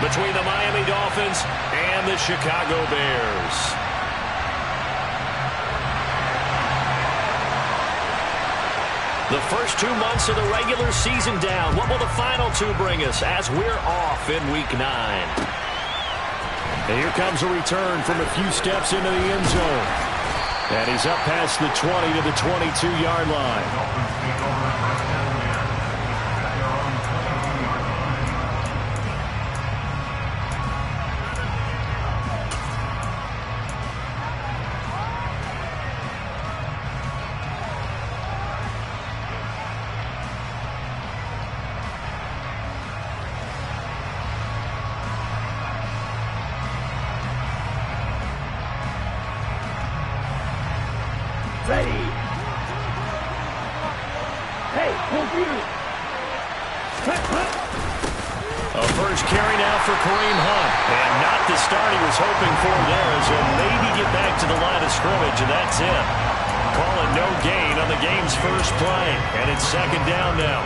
between the Miami Dolphins and the Chicago Bears. The first 2 months of the regular season down. What will the final two bring us as we're off in Week 9? And here comes a return from a few steps into the end zone. And he's up past the 20 to the 22-yard line. Ready. Hey, computer. A first carry now for Kareem Hunt. And not the start he was hoping for there, as he'll maybe get back to the line of scrimmage, and that's it. Call it no gain on the game's first play. And it's second down now.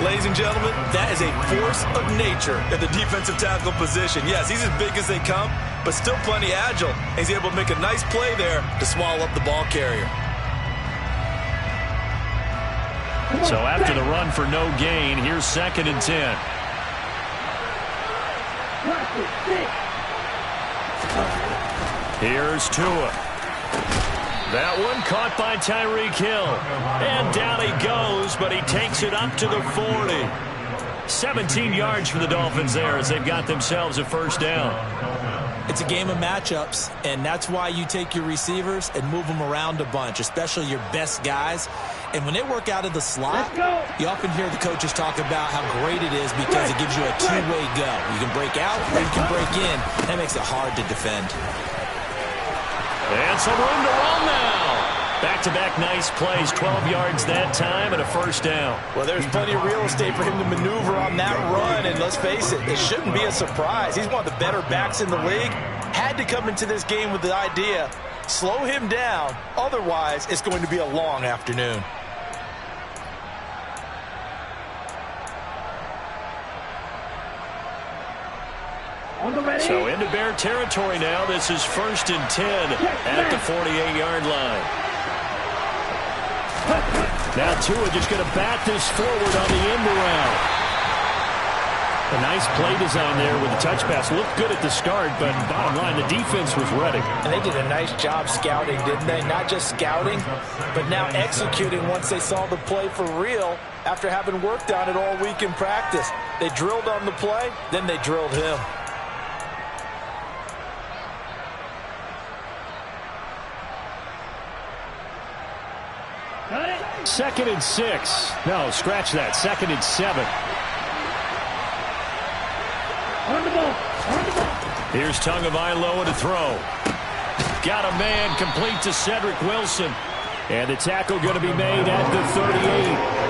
Ladies and gentlemen, that is a force of nature at the defensive tackle position. Yes, he's as big as they come, but still plenty agile. He's able to make a nice play there to swallow up the ball carrier. So after the run for no gain, here's second and 10. Here's Tua. That one caught by Tyreek Hill. And down he goes, but he takes it up to the 40. 17 yards for the Dolphins there as they've got themselves a first down. It's a game of matchups, and that's why you take your receivers and move them around a bunch, especially your best guys. And when they work out of the slot, you often hear the coaches talk about how great it is because it gives you a two-way go. You can break out or you can break in. That makes it hard to defend. And some room to run now. Back-to-back nice plays, 12 yards that time and a first down. Well, there's plenty of real estate for him to maneuver on that run, and let's face it, it shouldn't be a surprise. He's one of the better backs in the league. Had to come into this game with the idea, slow him down, otherwise it's going to be a long afternoon. So into Bear territory now. This is first and 10 at the 48-yard line. Now Tua just going to bat this forward on the end around. A nice play design there with the touch pass. Looked good at the start, but bottom line, the defense was ready. And they did a nice job scouting, didn't they? Not just scouting, but now executing once they saw the play for real after having worked on it all week in practice. They drilled on the play, then they drilled him. Second and 6. No, scratch that. Second and 7. Here's Tagovailoa to throw. Got a man complete to Cedric Wilson. And the tackle going to be made at the 38.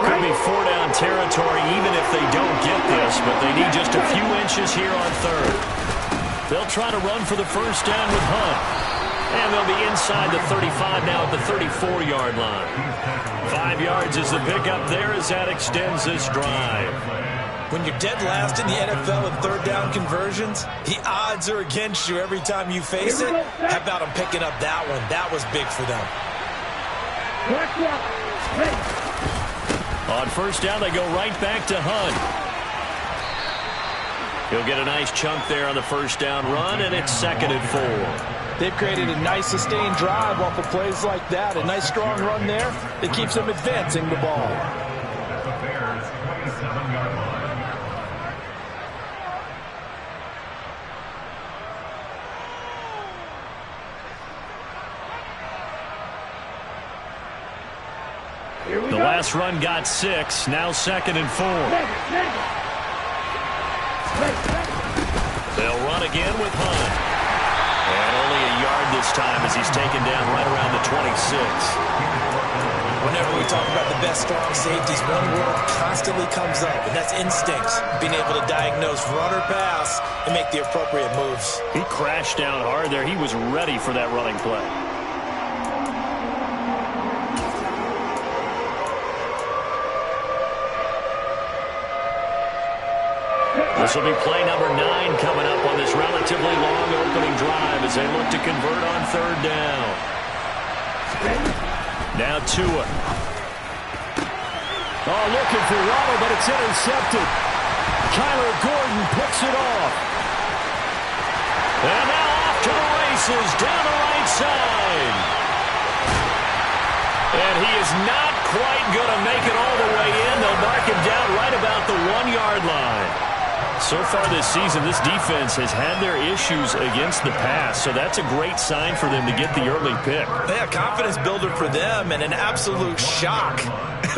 Could be four-down territory even if they don't get this, but they need just a few inches here on third. They'll try to run for the first down with Hunt. And they'll be inside the 35 now at the 34-yard line. 5 yards is the pickup there as that extends this drive. When you're dead last in the NFL in third down conversions, the odds are against you every time you face it. How about them picking up that one? That was big for them. On first down, they go right back to Hunt. He'll get a nice chunk there on the first down run, and it's second and 4. They've created a nice sustained drive off of plays like that. A nice strong run there that keeps them advancing the ball. The last run got 6. Now second and 4. They'll run again with Hunt. And only a yard this time as he's taken down right around the 26. Whenever we talk about the best strong safeties, one word constantly comes up, and that's instincts. Being able to diagnose run or pass and make the appropriate moves. He crashed down hard there. He was ready for that running play. This will be play number 9 coming up on this relatively long opening drive as they look to convert on third down. Now Tua. Oh, looking for Waddle, but it's intercepted. Kyler Gordon picks it off. And now off to the races down the right side. And he is not quite going to make it all the way in. They'll mark him down right about the 1-yard line. So far this season, this defense has had their issues against the pass, so that's a great sign for them to get the early pick. Yeah, confidence builder for them and an absolute shock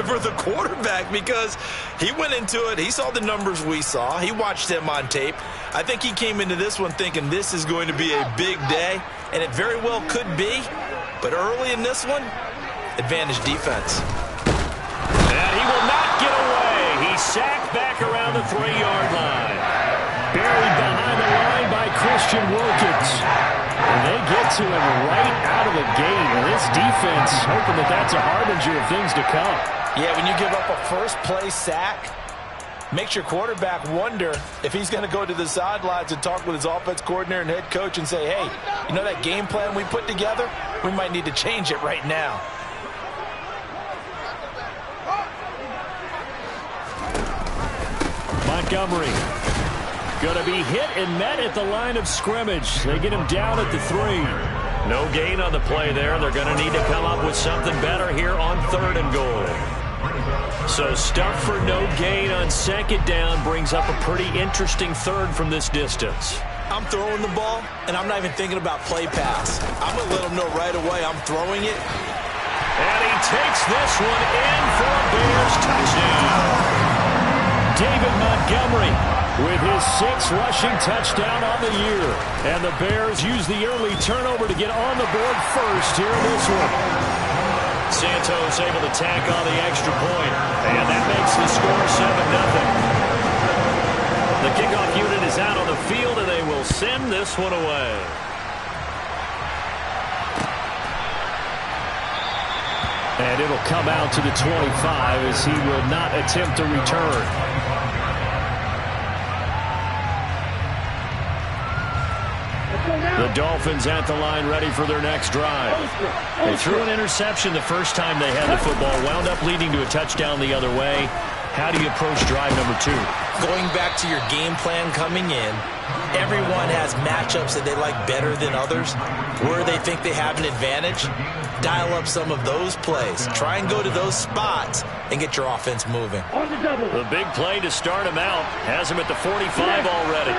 for the quarterback because he went into it. He saw the numbers we saw. He watched them on tape. I think he came into this one thinking this is going to be a big day, and it very well could be. But early in this one, advantage defense. And he will not get away. He's sacked back around the 3-yard line. Buried behind the line by Christian Wilkins. And they get to him right out of the gate. And this defense hoping that that's a harbinger of things to come. Yeah, when you give up a first-play sack, makes your quarterback wonder if he's going to go to the sidelines and talk with his offense coordinator and head coach and say, hey, you know that game plan we put together? We might need to change it right now. Montgomery going to be hit and met at the line of scrimmage. They get him down at the 3. No gain on the play there. They're going to need to come up with something better here on 3rd and goal. So stuff for no gain on 2nd down brings up a pretty interesting 3rd from this distance. I'm throwing the ball, and I'm not even thinking about play pass. I'm going to let them know right away I'm throwing it. And he takes this one in for a Bears touchdown. David Montgomery with his 6th rushing touchdown on the year. And the Bears use the early turnover to get on the board first here in this one. Santos able to tack on the extra point. And that makes the score 7-0. The kickoff unit is out on the field, and they will send this one away. And it'll come out to the 25 as he will not attempt to return. The Dolphins at the line ready for their next drive. They threw an interception the first time they had the football, wound up leading to a touchdown the other way. How do you approach drive number 2? Going back to your game plan coming in, everyone has matchups that they like better than others. Where they think they have an advantage, dial up some of those plays. Try and go to those spots and get your offense moving. The big play to start him out has him at the 45 already.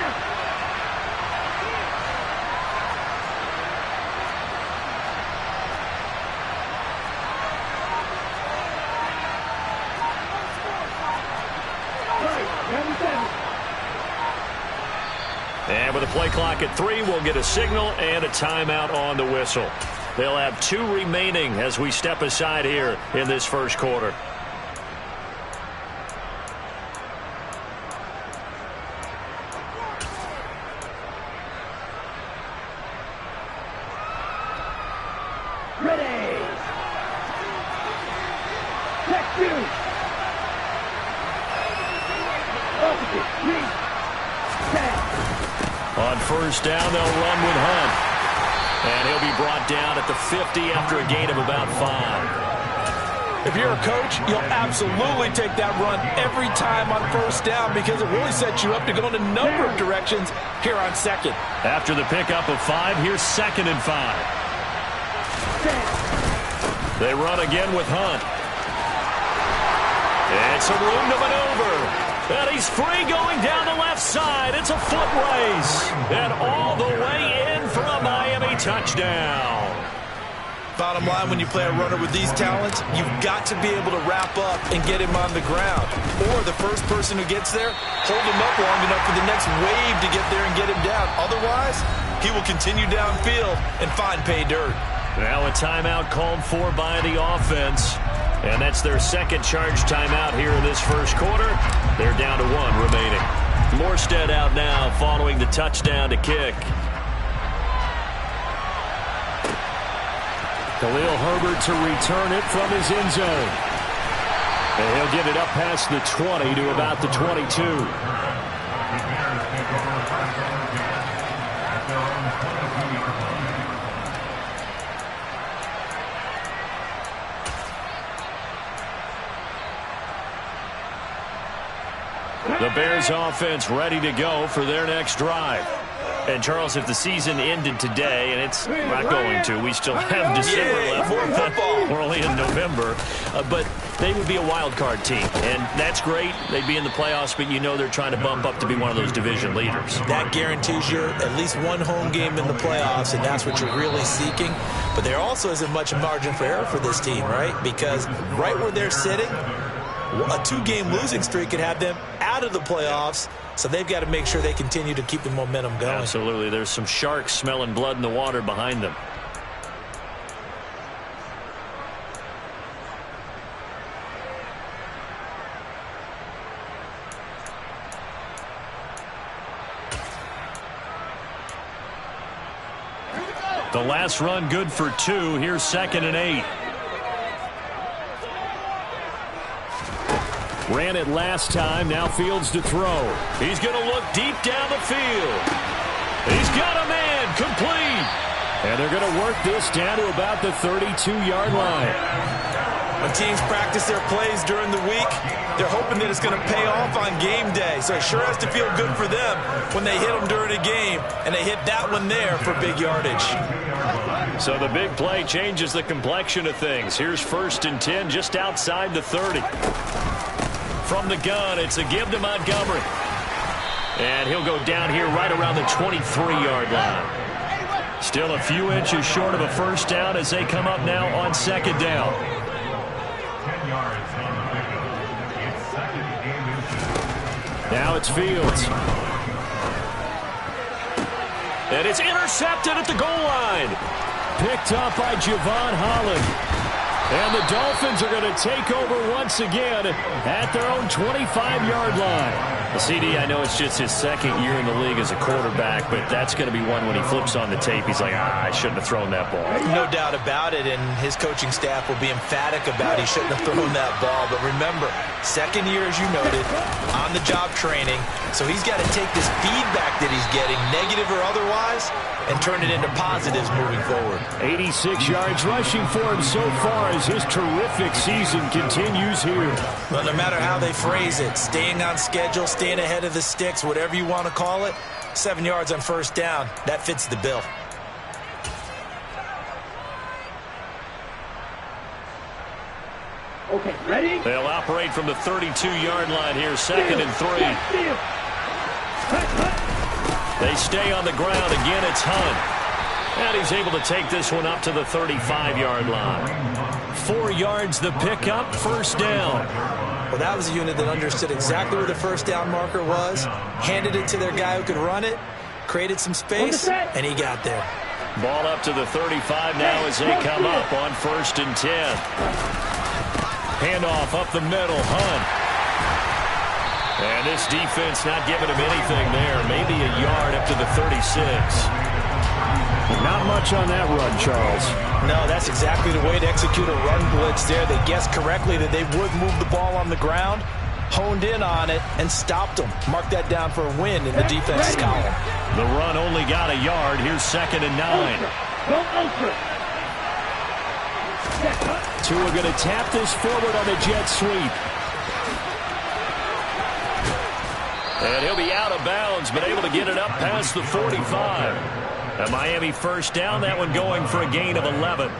And with a play clock at 3, we'll get a signal and a timeout on the whistle. They'll have 2 remaining as we step aside here in this first quarter. Ready. Check 2. Opposite. 3. On first down, they'll run with Hunt. And he'll be brought down at the 50 after a gain of about 5. If you're a coach, you'll absolutely take that run every time on first down because it really sets you up to go in a number of directions here on 2nd. After the pickup of 5, here's 2nd and 5. They run again with Hunt. And some room to maneuver. And he's free going down the left side. It's a foot race. And all the way in for a Miami touchdown. Bottom line, when you play a runner with these talents, you've got to be able to wrap up and get him on the ground. Or the first person who gets there, hold him up long enough for the next wave to get there and get him down. Otherwise, he will continue downfield and find pay dirt. Now a timeout called for by the offense. And that's their 2nd charge timeout here in this first quarter. They're down to 1 remaining. Morstead out now following the touchdown to kick. Khalil Herbert to return it from his end zone. And he'll get it up past the 20 to about the 22. The Bears offense ready to go for their next drive. And, Charles, if the season ended today, and it's not going to, we still have December left. We're only in November. But they would be a wild card team. And that's great. They'd be in the playoffs, but you know they're trying to bump up to be one of those division leaders. That guarantees you at least one home game in the playoffs, and that's what you're really seeking. But there also isn't much margin for error for this team, right? Because right where they're sitting, a two-game losing streak could have them out of the playoffs. So they've got to make sure they continue to keep the momentum going. Absolutely. There's some sharks smelling blood in the water behind them. The last run good for 2. Here's 2nd and 8. Ran it last time. Now Fields to throw. He's going to look deep down the field. He's got a man. Complete. And they're going to work this down to about the 32-yard line. When teams practice their plays during the week, they're hoping that it's going to pay off on game day. So it sure has to feel good for them when they hit them during a game, and they hit that one there for big yardage. So the big play changes the complexion of things. Here's 1st and 10 just outside the 30. From the gun, it's a give to Montgomery. And he'll go down here right around the 23-yard line. Still a few inches short of a first down as they come up now on 2nd down. Now it's Fields. And it's intercepted at the goal line. Picked up by Javon Holland. And the Dolphins are going to take over once again at their own 25-yard line. The CD, I know it's just his 2nd year in the league as a quarterback, but that's going to be one when he flips on the tape, he's like, I shouldn't have thrown that ball. No doubt about it, and his coaching staff will be emphatic about he shouldn't have thrown that ball. But remember, 2nd year, as you noted, on-the-job training, so he's got to take this feedback that he's getting, negative or otherwise, and turn it into positives moving forward. 86 yards rushing for him so far as his terrific season continues here. Well, no matter how they phrase it, staying on schedule, staying ahead of the sticks, whatever you want to call it, 7 yards on first down, that fits the bill. Okay, ready? They'll operate from the 32-yard line here, 2nd and 3. They stay on the ground. Again, it's Hunt. And he's able to take this one up to the 35-yard line. 4 yards the pickup, first down. Well, that was a unit that understood exactly where the first down marker was, handed it to their guy who could run it, created some space, and he got there. Ball up to the 35 now as they come up on 1st and 10. Handoff up the middle, Hunt. And this defense not giving him anything there. Maybe a yard up to the 36. Not much on that run, Charles. No, that's exactly the way to execute a run blitz there. They guessed correctly that they would move the ball on the ground, honed in on it, and stopped them. Mark that down for a win in the defense's column. The run only got a yard. Here's 2nd and 9. Tua going to tap this forward on the jet sweep. And he'll be out of bounds, but able to get it up past the 45. A Miami first down, that one going for a gain of 11.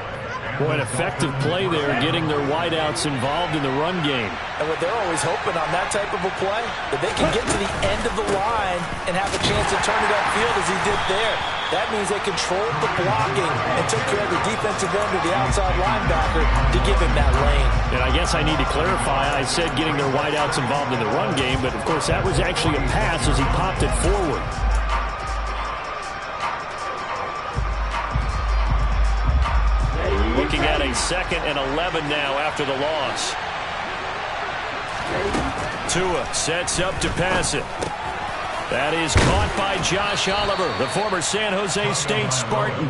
Boy, an effective play there, getting their wideouts involved in the run game. And what they're always hoping on that type of a play, that they can get to the end of the line and have a chance to turn it upfield as he did there. That means they controlled the blocking and took care of the defensive end of the outside linebacker to give him that lane. And I guess I need to clarify, I said getting their wideouts involved in the run game, but of course that was actually a pass as he popped it forward. Looking at a 2nd and 11 now after the loss. Tua sets up to pass it. That is caught by Josh Oliver, the former San Jose State Spartan.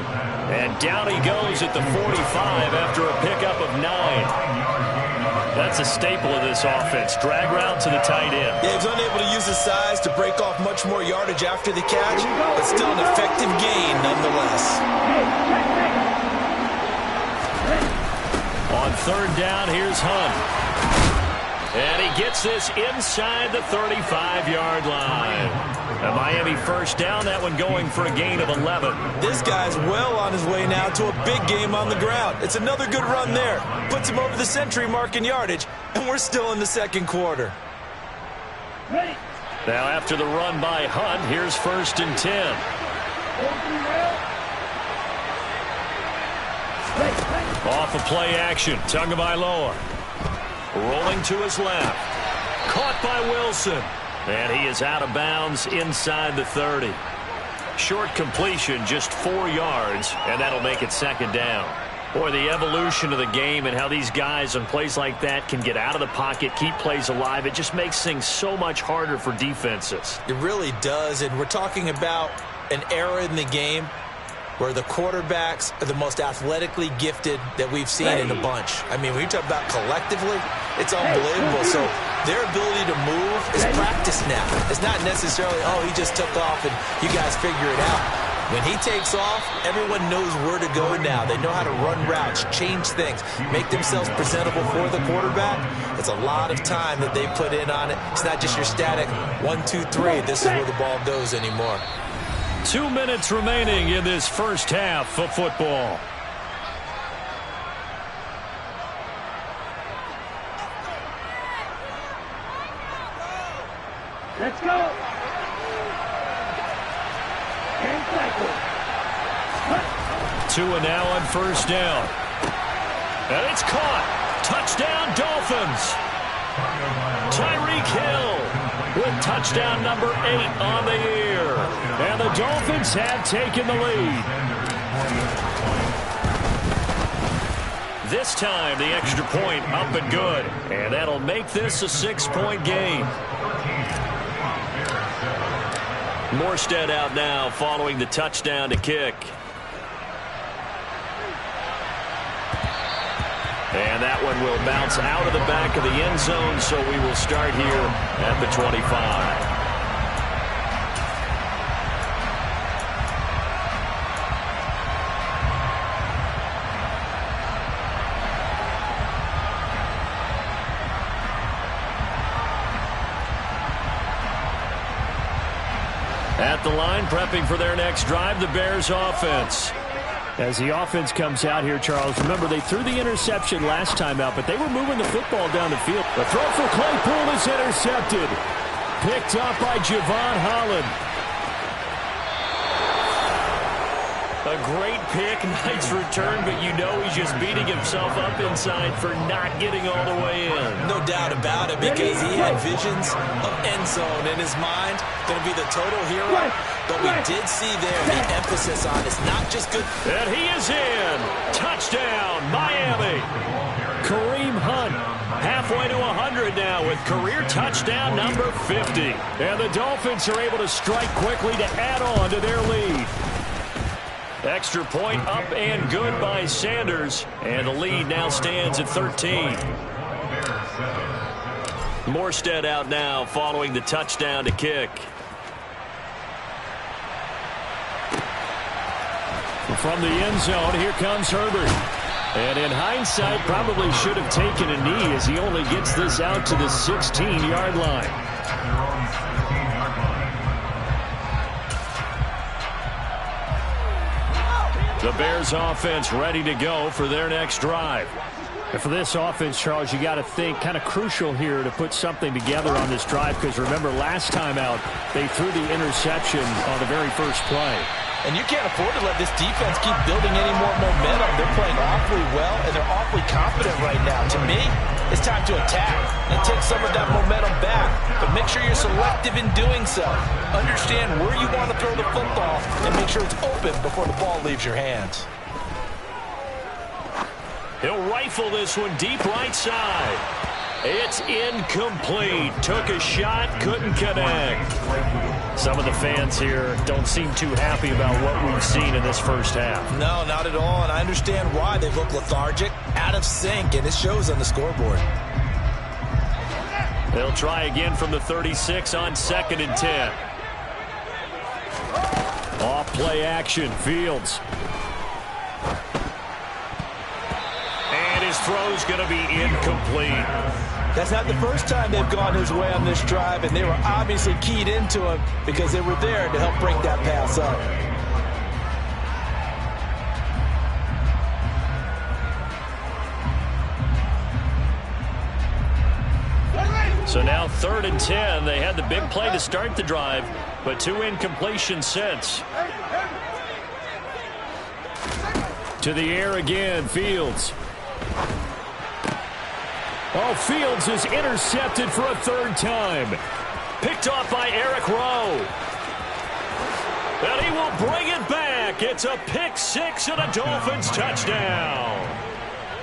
And down he goes at the 45 after a pickup of 9. That's a staple of this offense. Drag route to the tight end. Yeah, he's unable to use his size to break off much more yardage after the catch, but still an effective gain nonetheless. On 3rd down, here's Hunt. And he gets this inside the 35-yard line. A Miami first down, that one going for a gain of 11. This guy's well on his way now to a big game on the ground. It's another good run there. Puts him over the century mark in yardage, and we're still in the second quarter. Ready. Now after the run by Hunt, here's 1st and 10. Off of play action, Tagovailoa. Rolling to his left. Caught by Wilson. And he is out of bounds inside the 30. Short completion, just 4 yards, and that'll make it 2nd down. Boy, the evolution of the game and how these guys on plays like that can get out of the pocket, keep plays alive, it just makes things so much harder for defenses. It really does, and we're talking about an era in the game where the quarterbacks are the most athletically gifted that we've seen in a bunch. I mean, when you talk about collectively, it's unbelievable. So their ability to move is practice now. It's not necessarily, oh, he just took off and you guys figure it out. When he takes off, everyone knows where to go now. They know how to run routes, change things, make themselves presentable for the quarterback. It's a lot of time that they put in on it. It's not just your static 1, 2, 3. This is where the ball goes anymore. 2 minutes remaining in this first half of football. Let's go. Tua now on 1st down. And it's caught. Touchdown, Dolphins. Tyreek Hill with touchdown number 8 on the year. And the Dolphins have taken the lead. This time, the extra point up and good. And that'll make this a 6-point game. Morstead out now following the touchdown to kick. And that one will bounce out of the back of the end zone, so we will start here at the 25. At the line, prepping for their next drive, the Bears offense. As the offense comes out here, Charles, remember they threw the interception last time out, but they were moving the football down the field. The throw for Claypool is intercepted. Picked up by Javon Holland. A great pick, nice return, but you know he's just beating himself up inside for not getting all the way in. No doubt about it, because he had visions of end zone in his mind. Going to be the total hero. But we did see there the emphasis on it's not just good. And he is in. Touchdown, Miami. Kareem Hunt halfway to 100 now with career touchdown number 50. And the Dolphins are able to strike quickly to add on to their lead. Extra point up and good by Sanders. And the lead now stands at 13. Morstead out now following the touchdown to kick. From the end zone, here comes Herbert. And in hindsight, probably should have taken a knee as he only gets this out to the 16-yard line. The Bears offense ready to go for their next drive. And for this offense, Charles, you got to think kind of crucial here to put something together on this drive, because remember last time out they threw the interception on the very first play. And you can't afford to let this defense keep building any more momentum. They're playing awfully well, and they're awfully confident right now. To me, it's time to attack and take some of that momentum back. But make sure you're selective in doing so. Understand where you want to throw the football and make sure it's open before the ball leaves your hands. He'll rifle this one deep right side. It's incomplete. Took a shot, couldn't connect. Some of the fans here don't seem too happy about what we've seen in this first half. No, not at all, and I understand why. They look lethargic, out of sync, and it shows on the scoreboard. They'll try again from the 36 on 2nd and 10. Off play action, Fields. And his throw's going to be incomplete. That's not the first time they've gone his way on this drive, and they were obviously keyed into him because they were there to help break that pass up. So now 3rd and 10. They had the big play to start the drive, but 2 incompletions since. To the air again, Fields. Oh, Fields is intercepted for a 3rd time. Picked off by Eric Rowe. And he will bring it back. It's a pick 6 and a Dolphins touchdown.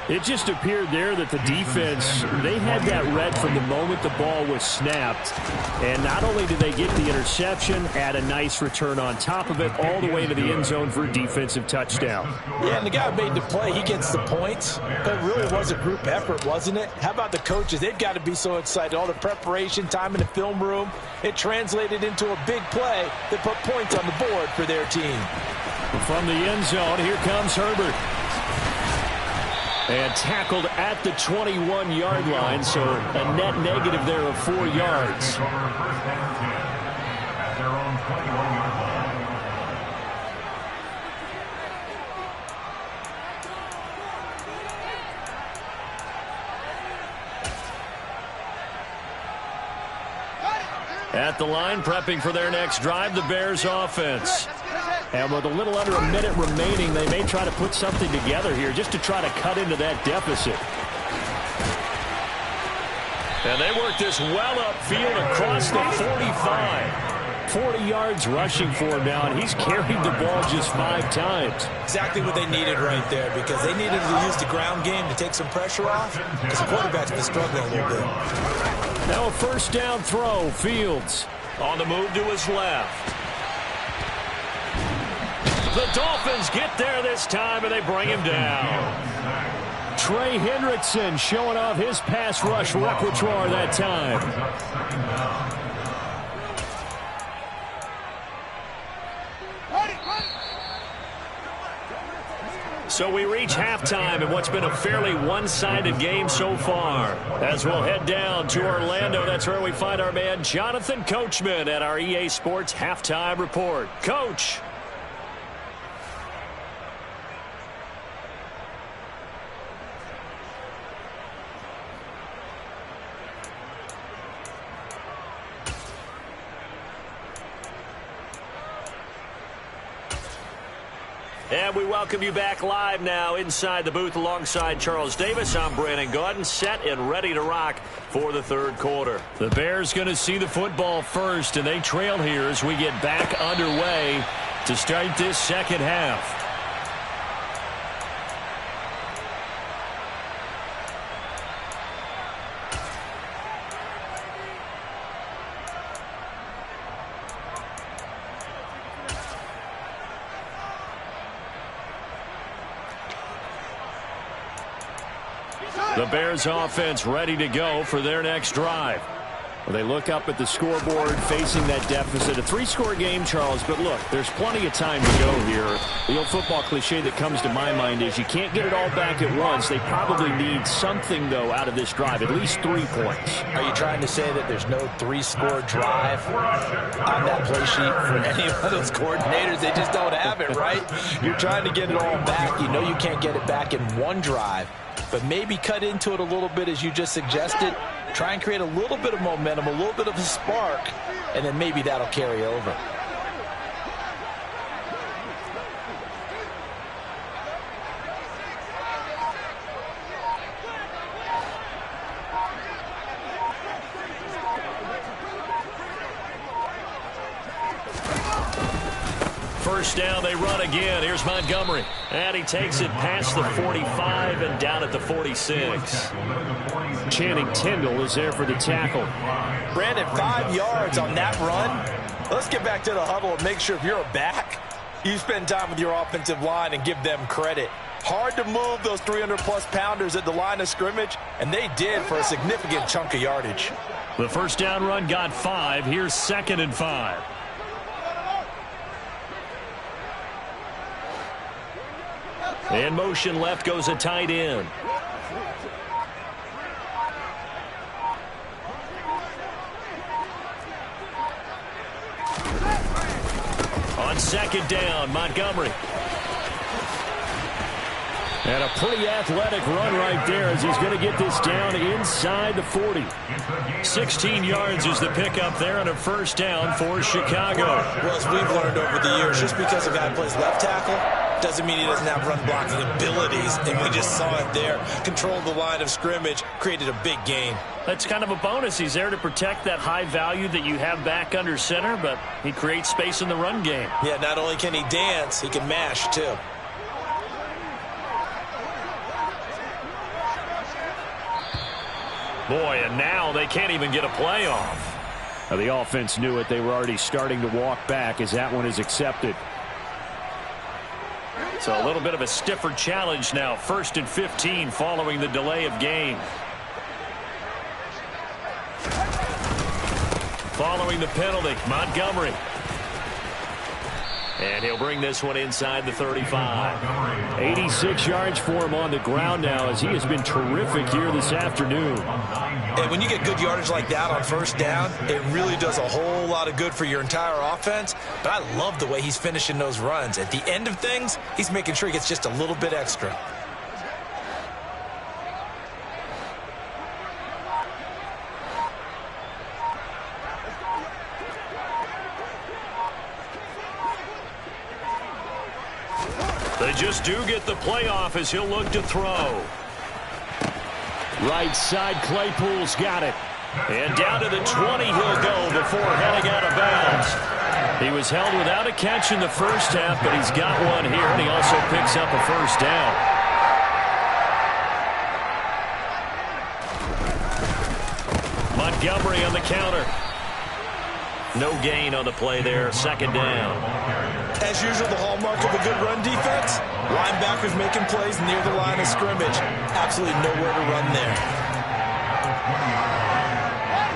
It just appeared there that the defense, they had that read from the moment the ball was snapped. And not only did they get the interception, add a nice return on top of it, all the way to the end zone for a defensive touchdown. Yeah, and the guy who made the play, he gets the points. But it really was a group effort, wasn't it? How about the coaches? They've got to be so excited. All the preparation, time in the film room, it translated into a big play that put points on the board for their team. From the end zone, here comes Herbert. And tackled at the 21-yard line, so a net negative there of 4 yards. At the line, prepping for their next drive, the Bears offense. And with a little under a minute remaining, they may try to put something together here just to try to cut into that deficit. And they work this well upfield across the 45. 40 yards rushing for him now, and he's carried the ball just 5 times. Exactly what they needed right there, because they needed to use the ground game to take some pressure off, because the quarterback's been struggling a little bit. Now a 1st down throw, Fields. On the move to his left. The Dolphins get there this time, and they bring him down. Trey Hendrickson showing off his pass rush repertoire that time. So we reach halftime in what's been a fairly one-sided game so far. As we'll head down to Orlando, that's where we find our man Jonathan Coachman at our EA Sports Halftime Report. Coach. And we welcome you back live now inside the booth alongside Charles Davis. I'm Brandon Gaudin, set and ready to rock for the 3rd quarter. The Bears going to see the football first, and they trail here as we get back underway to start this 2nd half. The Bears offense ready to go for their next drive. Well, they look up at the scoreboard facing that deficit. A 3-score game, Charles, but look, there's plenty of time to go here. The old football cliche that comes to my mind is you can't get it all back at once. They probably need something, though, out of this drive, at least 3 points. Are you trying to say that there's no 3-score drive on that play sheet for any of those coordinators? They just don't have it, right? You're trying to get it all back. You know you can't get it back in one drive, but maybe cut into it a little bit as you just suggested. Try and create a little bit of momentum, a little bit of a spark, and then maybe that'll carry over. First down, they run again. Here's Montgomery. And he takes it past the 45 and down at the 46. Channing Tindall is there for the tackle. Brandon, 5 yards on that run. Let's get back to the huddle and make sure if you're a back, you spend time with your offensive line and give them credit. Hard to move those 300-plus pounders at the line of scrimmage, and they did for a significant chunk of yardage. The first down run got 5. Here's 2nd and 5. In motion left goes a tight end. On second down, Montgomery. And a pretty athletic run right there as he's going to get this down inside the 40. 16 yards is the pickup there on a first down for Chicago. Well, as we've learned over the years, just because a guy plays left tackle doesn't mean he doesn't have run blocking abilities, and we just saw it there. Controlled the line of scrimmage, created a big gain. That's kind of a bonus. He's there to protect that high value that you have back under center, but he creates space in the run game. Yeah, not only can he dance, he can mash, too. Boy, and now they can't even get a play off. Now, the offense knew it. They were already starting to walk back as that one is accepted. So a little bit of a stiffer challenge now. 1st and 15 following the delay of game. Following the penalty, Montgomery. And he'll bring this one inside the 35. 86 yards for him on the ground now as he has been terrific here this afternoon. And when you get good yardage like that on first down, it really does a whole lot of good for your entire offense. But I love the way he's finishing those runs. At the end of things, he's making sure he gets just a little bit extra. They just do get the playoff as he'll look to throw. Right side, Claypool's got it. And down to the 20 he'll go before heading out of bounds. He was held without a catch in the first half, but he's got one here, and he also picks up a first down. Montgomery on the counter. No gain on the play there. Second down. As usual, the hallmark of a good run defense, linebackers making plays near the line of scrimmage. Absolutely nowhere to run there.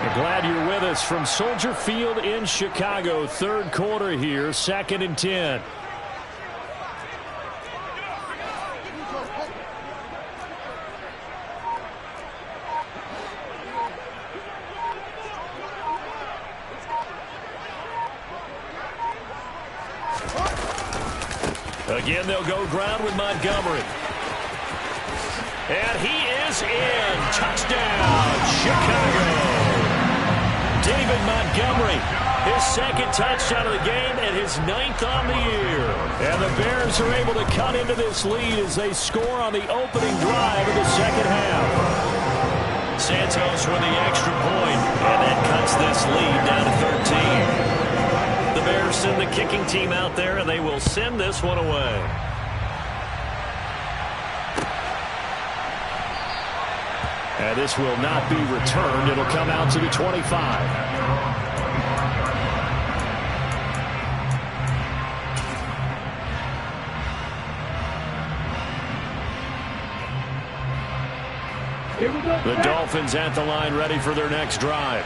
We're glad you're with us from Soldier Field in Chicago. Third quarter here, 2nd and 10. Again, they'll go ground with Montgomery. And he is in. Touchdown, Chicago. David Montgomery, his 2nd touchdown of the game and his 9th on the year. And the Bears are able to cut into this lead as they score on the opening drive of the second half. Santos with the extra point, and that cuts this lead down to 13. The Bears send the kicking team out there, and they will send this one away. And this will not be returned. It'll come out to the 25. The Dolphins at the line ready for their next drive.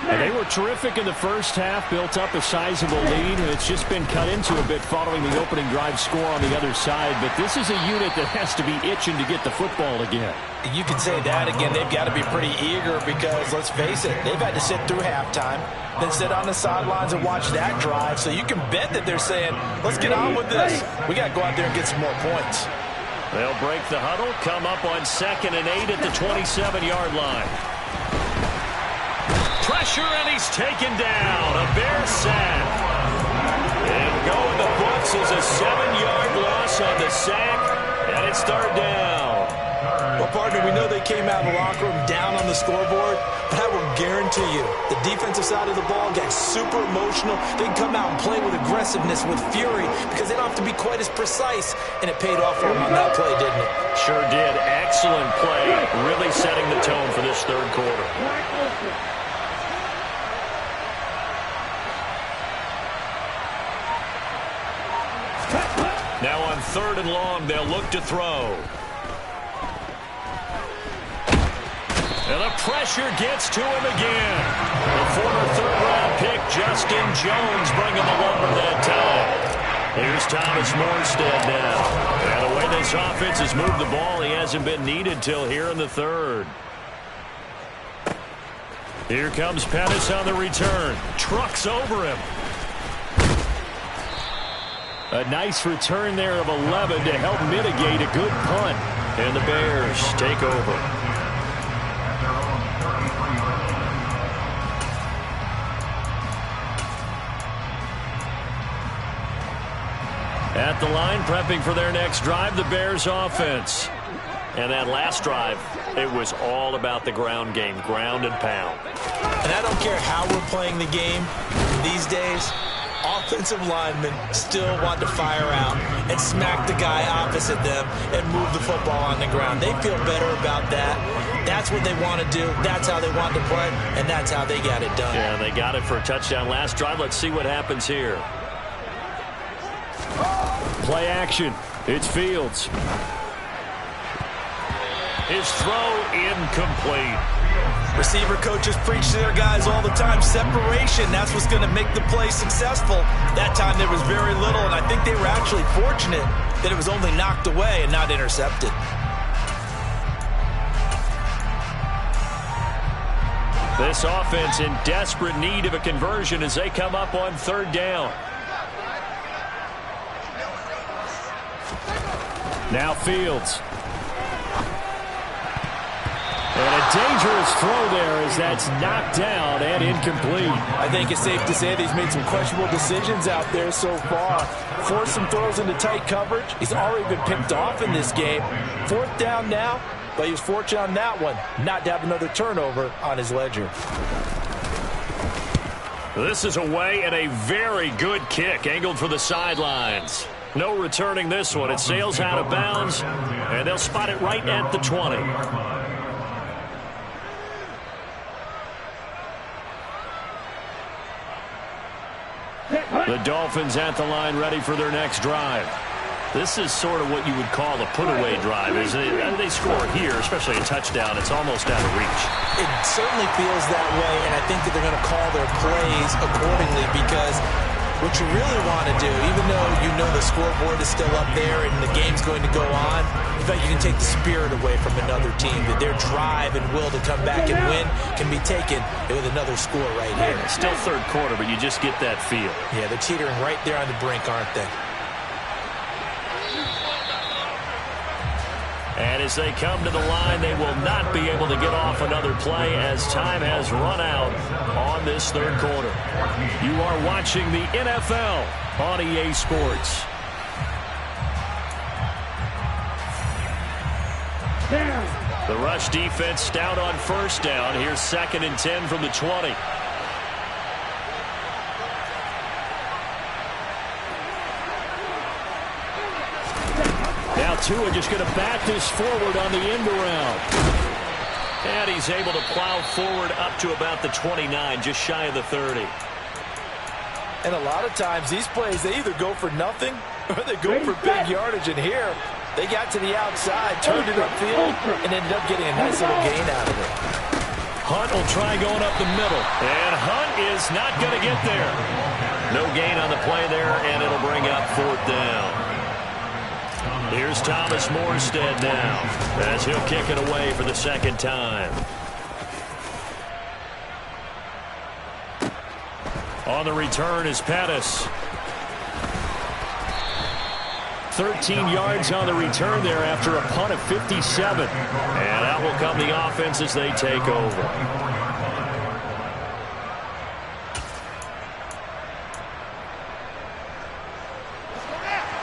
And they were terrific in the first half, built up a sizable lead, and it's just been cut into a bit following the opening drive score on the other side. But this is a unit that has to be itching to get the football again. You could say that again. They've got to be pretty eager because, let's face it, they've had to sit through halftime, then sit on the sidelines and watch that drive. So you can bet that they're saying, let's get on with this. We got to go out there and get some more points. They'll break the huddle, come up on 2nd and 8 at the 27-yard line. Pressure, and he's taken down. A Bear sack. And go in the books as a 7-yard loss on the sack, and it's 3rd down. Well, partner, we know they came out of the locker room down on the scoreboard, but I will guarantee you the defensive side of the ball got super emotional. They can come out and play with aggressiveness, with fury, because they don't have to be quite as precise, and it paid off for them on that play, didn't it? Sure did. Excellent play, really setting the tone for this third quarter. Now on 3rd and long, they'll look to throw. And the pressure gets to him again. The former 3rd-round pick, Justin Jones, bringing the lumber that time. Here's Thomas Morstead now. And the way this offense has moved the ball, he hasn't been needed till here in the 3rd. Here comes Pettis on the return. Trucks over him. A nice return there of 11 to help mitigate a good punt. And the Bears take over. At the line, prepping for their next drive, the Bears offense. And that last drive, it was all about the ground game, ground and pound. And I don't care how we're playing the game these days, offensive linemen still want to fire out and smack the guy opposite them and move the football on the ground. They feel better about that. That's what they want to do. That's how they want to play, and that's how they got it done. Yeah, they got it for a touchdown last drive. Let's see what happens here. Play action. It's Fields. His throw incomplete. Receiver coaches preach to their guys all the time. Separation, that's what's going to make the play successful. That time there was very little, and I think they were actually fortunate that it was only knocked away and not intercepted. This offense in desperate need of a conversion as they come up on third down. Now Fields. And a dangerous throw there as that's knocked down and incomplete. I think it's safe to say that he's made some questionable decisions out there so far. Forced some throws into tight coverage. He's already been picked off in this game. Fourth down now, but he was fortunate on that one not to have another turnover on his ledger. This is away and a very good kick angled for the sidelines. No returning this one. It sails out of bounds, and they'll spot it right at the 20. The Dolphins at the line ready for their next drive. This is sort of what you would call a put-away drive, isn't it? They score here, especially a touchdown. It's almost out of reach. It certainly feels that way, and I think that they're going to call their plays accordingly because what you really want to do, even though you know the scoreboard is still up there and the game's going to go on, in fact, you can take the spirit away from another team, that their drive and will to come back and win can be taken with another score right here. Still third quarter, but you just get that feel. Yeah, they're teetering right there on the brink, aren't they? And as they come to the line, they will not be able to get off another play as time has run out on this third quarter. You are watching the NFL on EA Sports. The rush defense stout on first down. Here's 2nd and 10 from the 20. Now Tua just going to back this forward on the end around. And he's able to plow forward up to about the 29, just shy of the 30. And a lot of times these plays, they either go for nothing or they go for big yardage. And here, they got to the outside, turned it upfield, and ended up getting a nice little gain out of it. Hunt will try going up the middle. And Hunt is not going to get there. No gain on the play there, and it'll bring up 4th down. Here's Thomas Morstead now as he'll kick it away for the 2nd time. On the return is Pettis. 13 yards on the return there after a punt of 57. And out will come the offense as they take over.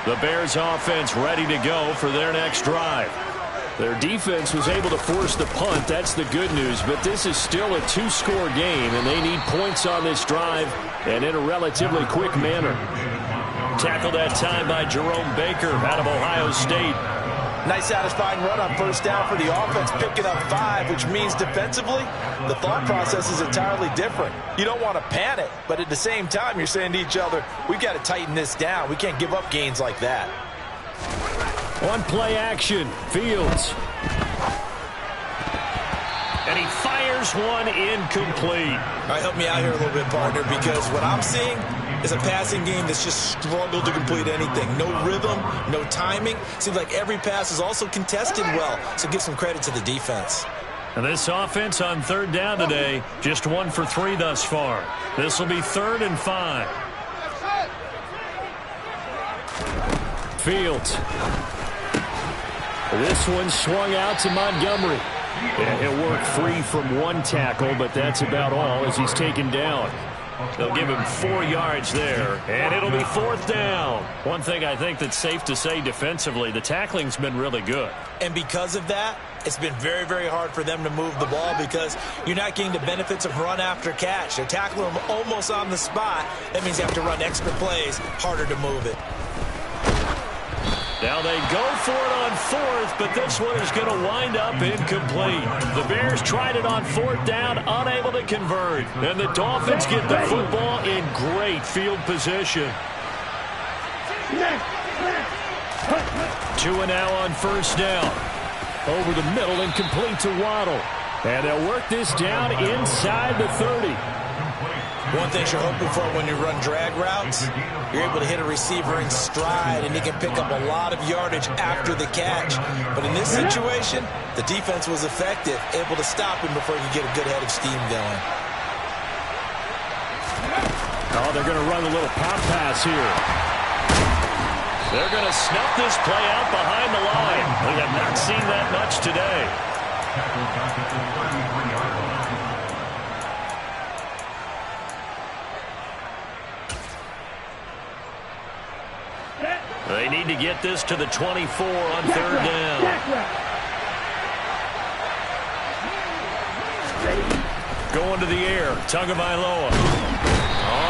The Bears offense ready to go for their next drive. Their defense was able to force the punt. That's the good news. But this is still a 2-score game, and they need points on this drive and in a relatively quick manner. Tackled that time by Jerome Baker out of Ohio State. Nice satisfying run on first down for the offense, picking up 5, which means defensively, the thought process is entirely different. You don't want to panic, but at the same time, you're saying to each other, we've got to tighten this down. We can't give up gains like that. On play action, Fields. And he fires one incomplete. All right, help me out here a little bit, partner, because what I'm seeing is a passing game that's just struggled to complete anything. No rhythm, no timing. Seems like every pass is also contested well, so give some credit to the defense. And this offense on third down today, just 1 for 3 thus far. This will be 3rd and 5. Fields. This one swung out to Montgomery. And he'll work free from one tackle, but that's about all as he's taken down. They'll give him 4 yards there, and it'll be 4th down. One thing I think that's safe to say defensively, the tackling's been really good. And because of that, it's been very, very hard for them to move the ball because you're not getting the benefits of run after catch. They're tackling them almost on the spot. That means you have to run extra plays, harder to move it. Now they go for it on 4th, but this one is going to wind up incomplete. The Bears tried it on 4th down, unable to convert. And the Dolphins get the football in great field position. 2 and now on 1st down. Over the middle and complete to Waddle. And they'll work this down inside the 30. One thing you're hoping for when you run drag routes, you're able to hit a receiver in stride, and he can pick up a lot of yardage after the catch. But in this situation, the defense was effective, able to stop him before he could get a good head of steam going. Oh, they're going to run a little pop pass here. They're going to snuff this play out behind the line. We have not seen that much today. They need to get this to the 24 on 3rd down. Going to the air, Tagovailoa.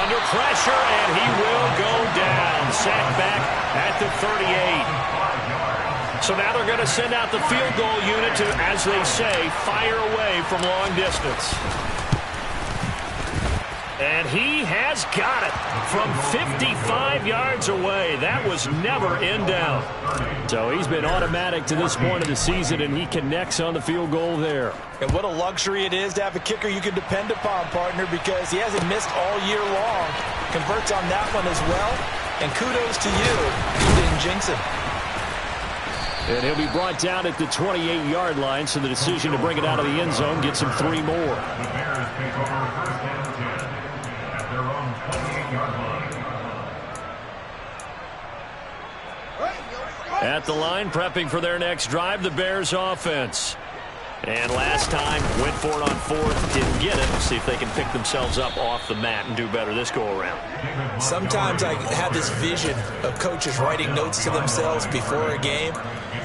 Under pressure, and he will go down. Sacked back at the 38. So now they're going to send out the field goal unit to, as they say, fire away from long distance. And he has got it from 55 yards away. That was never in doubt. So he's been automatic to this point of the season, and he connects on the field goal there. And what a luxury it is to have a kicker you can depend upon, partner, because he hasn't missed all year long. Converts on that one as well. And kudos to you. You didn't jinx him. And he'll be brought down at the 28-yard line, so the decision to bring it out of the end zone gets him 3 more. At the line, prepping for their next drive, the Bears offense. And last time, went for it on 4th, didn't get it. See if they can pick themselves up off the mat and do better this go-around. Sometimes I have this vision of coaches writing notes to themselves before a game.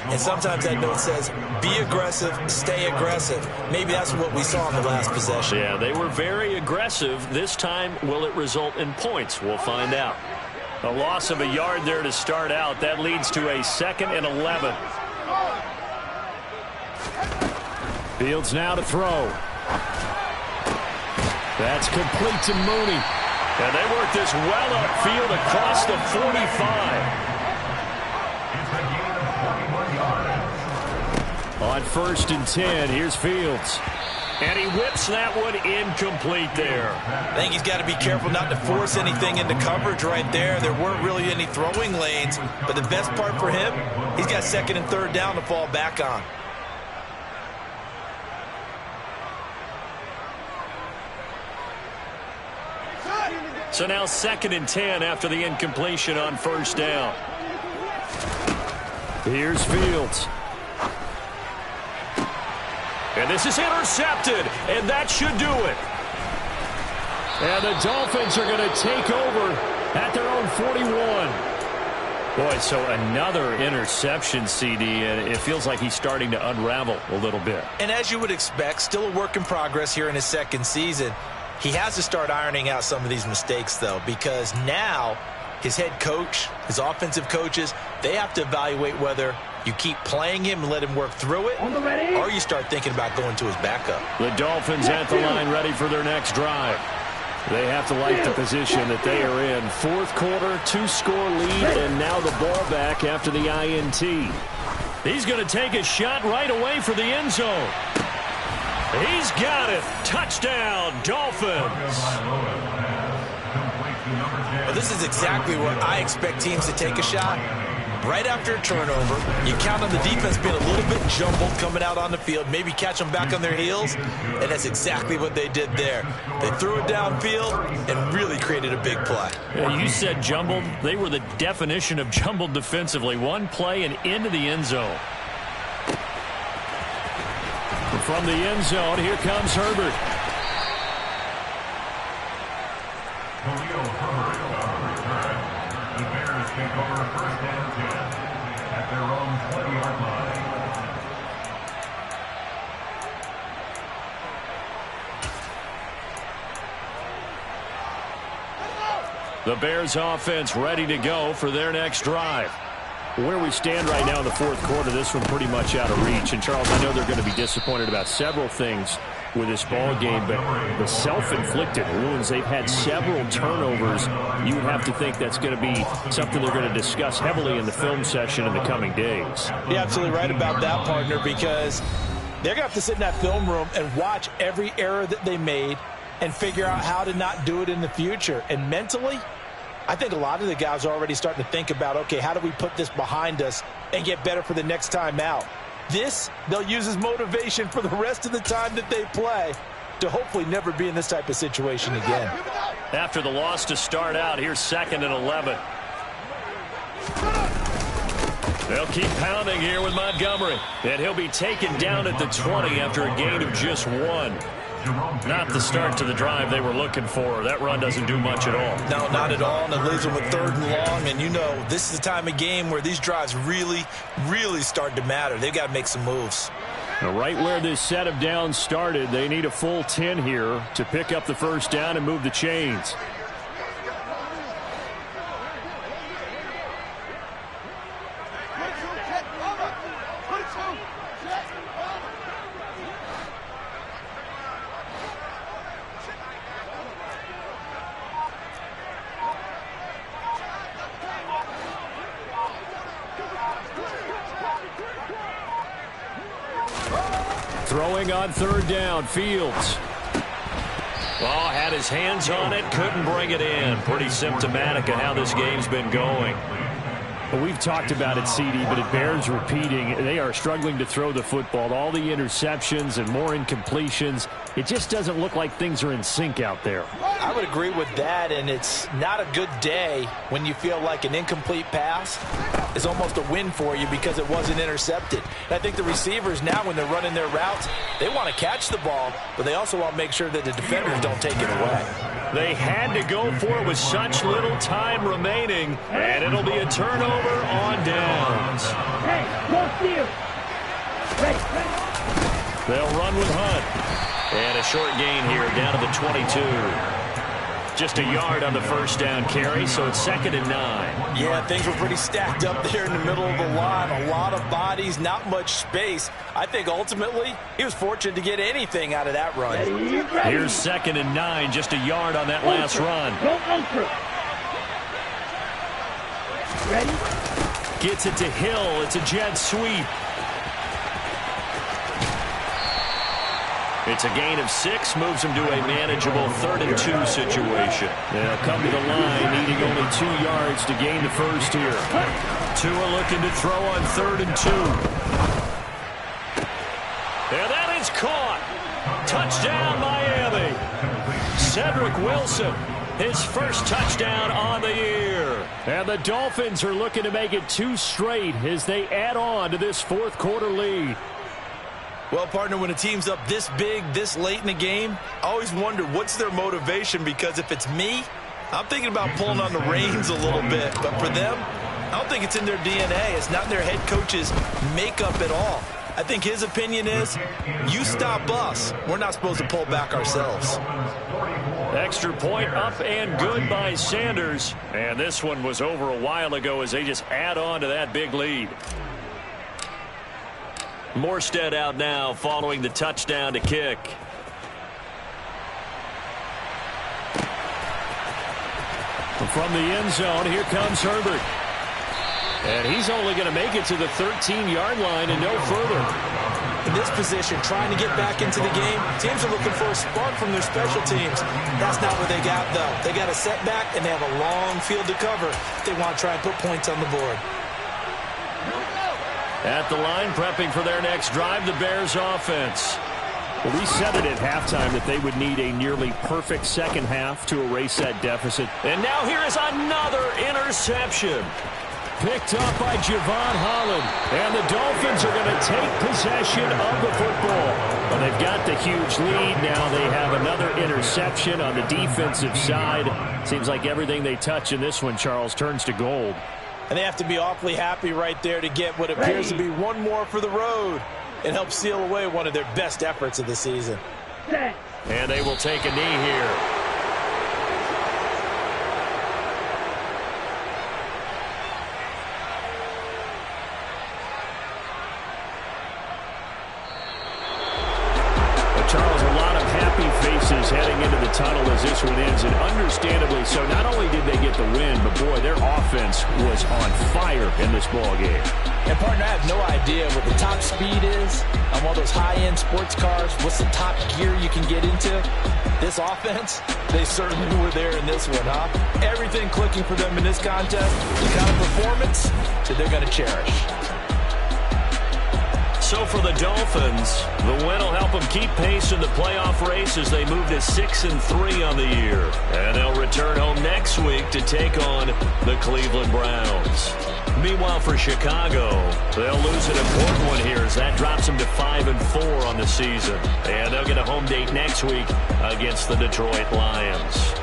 And sometimes that note says, be aggressive, stay aggressive. Maybe that's what we saw in the last possession. Yeah, they were very aggressive. This time, will it result in points? We'll find out. A loss of a yard there to start out. That leads to a 2nd and 11. Fields now to throw. That's complete to Mooney. And they work this well upfield across the 45. On 1st and 10, here's Fields. And he whips that one incomplete there. I think he's got to be careful not to force anything into coverage right there. There weren't really any throwing lanes. But the best part for him, he's got 2nd and 3rd down to fall back on. So now 2nd and 10 after the incompletion on 1st down. Here's Fields. And this is intercepted, and that should do it. And the Dolphins are going to take over at their own 41. Boy, so another interception, CD, and it feels like he's starting to unravel a little bit. And as you would expect, still a work in progress here in his 2nd season. He has to start ironing out some of these mistakes, though, because now his head coach, his offensive coaches, they have to evaluate whether you keep playing him and let him work through it, or you start thinking about going to his backup. The Dolphins at the line ready for their next drive. They have to like the position that they are in. 4th quarter, 2-score lead, and now the ball back after the INT. He's going to take a shot right away for the end zone. He's got it. Touchdown, Dolphins. Well, this is exactly where I expect teams to take a shot. right after a turnover. You count on the defense being a little bit jumbled coming out on the field, maybe catch them back on their heels, and that's exactly what they did there. They threw it downfield and really created a big play. Yeah, you said jumbled. They were the definition of jumbled defensively. One play and into the end zone. From the end zone, here comes Herbert. The Bears take over first and 10 at their own 20-yard line. The Bears offense ready to go for their next drive. Where we stand right now in the fourth quarter, this one pretty much out of reach. And, Charles, I know they're going to be disappointed about several things with this ball game, but the self-inflicted wounds, they've had several turnovers. You would have to think that's going to be something they're going to discuss heavily in the film session in the coming days. You're absolutely right about that, partner, because they're going to have to sit in that film room and watch every error that they made and figure out how to not do it in the future. And mentally, I think a lot of the guys are already starting to think about, okay, how do we put this behind us and get better for the next time out? This, they'll use as motivation for the rest of the time that they play to hopefully never be in this type of situation again. After the loss to start out, here's 2nd and 11. They'll keep pounding here with Montgomery. And he'll be taken down at the 20 after a gain of just 1. Not the start to the drive they were looking for. That run doesn't do much at all. No, not at all, and it leaves them with 3rd and long. And you know, this is the time of game where these drives really, really start to matter. They've got to make some moves. Now, right where this set of downs started, they need a full 10 here to pick up the first down and move the chains. Throwing on 3rd down, Fields. Oh, had his hands on it, couldn't bring it in. Pretty symptomatic of how this game's been going. Well, we've talked about it, CD, but it bears repeating. They are struggling to throw the football. All the interceptions and more incompletions. It just doesn't look like things are in sync out there. I would agree with that, and it's not a good day when you feel like an incomplete pass is almost a win for you because it wasn't intercepted. And I think the receivers now, when they're running their routes, they want to catch the ball, but they also want to make sure that the defenders don't take it away. They had to go for it with such little time remaining, and it'll be a turnover on downs. Hey, go steal. They'll run with Hunt. And a short gain here down to the 22. Just a yard on the first down carry, so it's 2nd and 9. Yeah, things were pretty stacked up there in the middle of the line. A lot of bodies, not much space. I think ultimately he was fortunate to get anything out of that run. Here's 2nd and 9, just a yard on that last run. Go ultra. Ready? Gets it to Hill. It's a jet sweep. It's a gain of 6, moves him to a manageable 3rd and 2 situation. They'll come to the line, needing only 2 yards to gain the first here. Tua looking to throw on 3rd and 2. And that is caught. Touchdown, Miami. Cedric Wilson, his first touchdown on the year. And the Dolphins are looking to make it 2 straight as they add on to this fourth quarter lead. Well, partner, when a team's up this big, this late in the game, I always wonder what's their motivation, because if it's me, I'm thinking about pulling on the reins a little bit. But for them, I don't think it's in their DNA. It's not in their head coach's makeup at all. I think his opinion is, you stop us. We're not supposed to pull back ourselves. Extra point up and good by Sanders. And this one was over a while ago as they just add on to that big lead. Morstead out now following the touchdown to kick. From the end zone, here comes Herbert. And he's only going to make it to the 13-yard line and no further. In this position, trying to get back into the game, teams are looking for a spark from their special teams. That's not what they got, though. They got a setback, and they have a long field to cover if they want to try and put points on the board. At the line, prepping for their next drive, the Bears offense. Well, we said it at halftime that they would need a nearly perfect second half to erase that deficit. And now here is another interception. Picked up by Javon Holland. And the Dolphins are going to take possession of the football. Well, they've got the huge lead. Now they have another interception on the defensive side. Seems like everything they touch in this one, Charles, turns to gold. And they have to be awfully happy right there to get what appears to be one more for the road and help seal away one of their best efforts of the season. And they will take a knee here. Charles, a lot of happy faces heading into the tunnel as this one ends, and understandably so. Not only did they get the win, but boy, their offense was on fire in this ball game. And partner, I have no idea what the top speed is on one of those high-end sports cars. What's the top gear you can get into? This offense, they certainly were there in this one, huh? Everything clicking for them in this contest, the kind of performance that they're going to cherish. So for the Dolphins, the win will help them keep pace in the playoff race as they move to 6-3 on the year. And they'll return home next week to take on the Cleveland Browns. Meanwhile, for Chicago, they'll lose an important one here as that drops them to 5-4 on the season. And they'll get a home date next week against the Detroit Lions.